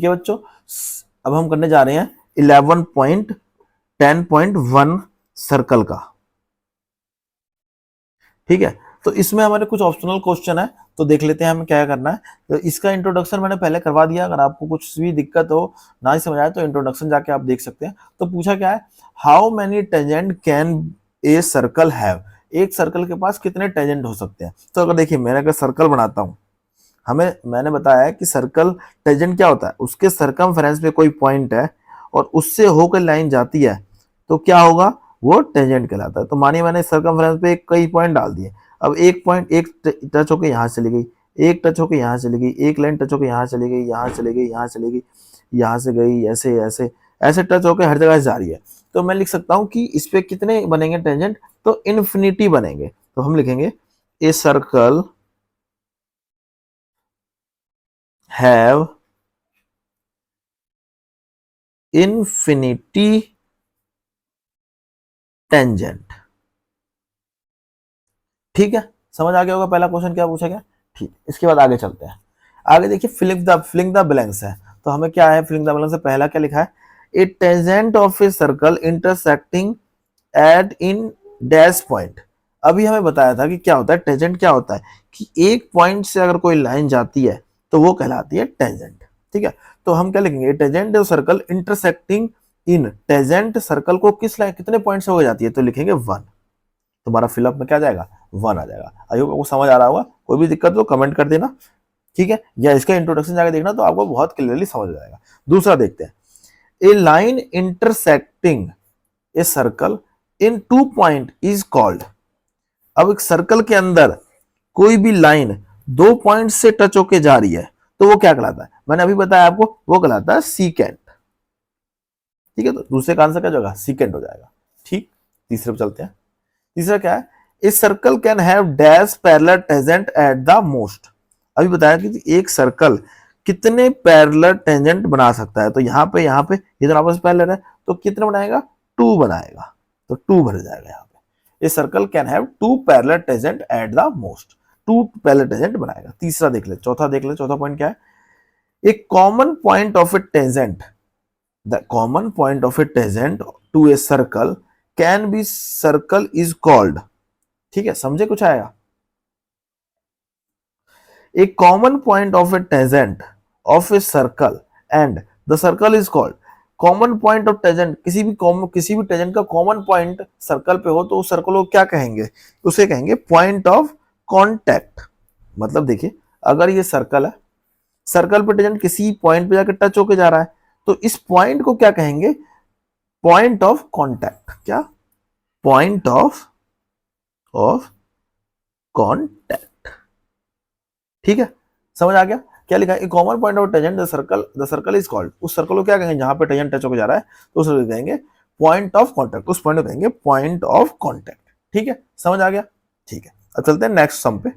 ठीक है बच्चों, अब हम करने जा रहे हैं 11.10.1 सर्कल का। ठीक है, तो इसमें हमारे कुछ ऑप्शनल क्वेश्चन है, तो देख लेते हैं हमें क्या करना है। तो इसका इंट्रोडक्शन मैंने पहले करवा दिया, अगर आपको कुछ भी दिक्कत हो, ना ही समझ आए, तो इंट्रोडक्शन जाके आप देख सकते हैं। तो पूछा क्या है, how many tangent can a circle have, एक सर्कल के पास कितने टेंजेंट हो सकते हैं। तो अगर देखिए मैंने अगर सर्कल बनाता हूं, मैंने बताया है कि सर्कल टेंजेंट क्या होता है, उसके सरकमफ्रेंस पे कोई पॉइंट है और उससे होकर लाइन जाती है, तो क्या होगा, वो टेंजेंट कहलाता है। तो मानिए मैंने सर्कमफ्रेंस पे कई पॉइंट डाल दिए, अब एक पॉइंट एक टच होकर यहां चली गई, एक टच होकर यहां चली गई, एक लाइन टच होकर यहां चली गई, यहां चली गई, यहां चली गई, यहां से गई, ऐसे ऐसे ऐसे टच होकर हर जगह जा रही है। तो मैं लिख सकता हूं कि इस पे कितने बनेंगे टेंजेंट, तो इन्फिनिटी बनेंगे। तो हम लिखेंगे a circle have infinity tangent. ठीक है, समझ आ गया होगा पहला क्वेश्चन क्या पूछा गया। ठीक, इसके बाद आगे चलते हैं। आगे देखिए फिलिंग द ब्लैंक्स है, तो हमें क्या है फिलिंग द ब्लैंक्स से पहला क्या लिखा है, a tangent of a circle intersecting at in dash point. अभी हमें बताया था कि क्या होता है टेंजेंट, क्या होता है कि एक पॉइंट से अगर कोई लाइन जाती है तो वो कहलाती है टेंजेंट। ठीक है, तो हम क्या लिखेंगे, tangent of circle intersecting in, tangent circle को किस लाइन कितने पॉइंट से हो जाती है, तो लिखेंगे 1। तुम्हारा फिलअप में क्या जाएगा, 1 आ जाएगा। आई होप आपको समझ आ रहा होगा, कोई भी दिक्कत हो कमेंट कर देना। ठीक है, या इसका इंट्रोडक्शन जाकर देखना तो आपको बहुत क्लियरली समझ आ जाएगा। दूसरा देखते हैं, a line intersecting a circle in 2 point is called. अब एक सर्कल के अंदर कोई भी लाइन 2 पॉइंट से टच होके जा रही है तो वो क्या कहलाता है, मैंने अभी बताया आपको, वो कहलाता है सीकेंट। ठीक है, तो दूसरे का आंसर क्या होगा, सीकेंट हो जाएगा। ठीक, तीसरे पे चलते हैं। तीसरा क्या है, ए circle can have dash parallel tangent at the most. अभी बताया कि एक सर्कल कितने पैरेलल टेंजेंट बना सकता है, तो यहाँ पे ये दोनों आपस में पैरेलल है, तो कितने बनाएगा, 2 बनाएगा, तो 2 भर जाएगा यहाँ पे। ए circle can have 2 parallel tangent at the most, 2 parallel tangent बनाएगा। तीसरा देख ले, चौथा देख ले, चौथा पॉइंट क्या है, a common point of a tangent, the common point of a tangent to a circle can be circle is called. ठीक है, समझे कुछ आएगा, a common point of a tangent of a circle and the circle is called. Common point of tangent, किसी भी tangent का common point circle पे हो तो उस सर्कल को क्या कहेंगे, उसे कहेंगे पॉइंट ऑफ कांटेक्ट। मतलब देखिए अगर ये सर्कल है, सर्कल पे टेंजेंट किसी पॉइंट पे जाकर टच होके जा रहा है, तो इस पॉइंट को क्या कहेंगे, पॉइंट ऑफ कांटेक्ट। क्या, पॉइंट ऑफ कांटेक्ट। ठीक है, समझ आ गया क्या लिखा है, common point of tangent the circle is called. उस सर्कल को क्या कहेंगे जहां पे टेंजेंट टच होकर जा रहा है, तो उसे कहेंगे पॉइंट ऑफ कांटेक्ट, उस पॉइंट को कहेंगे पॉइंट ऑफ कांटेक्ट। ठीक है, समझ आ गया। ठीक है, अब चलते हैं नेक्स्ट सम पे।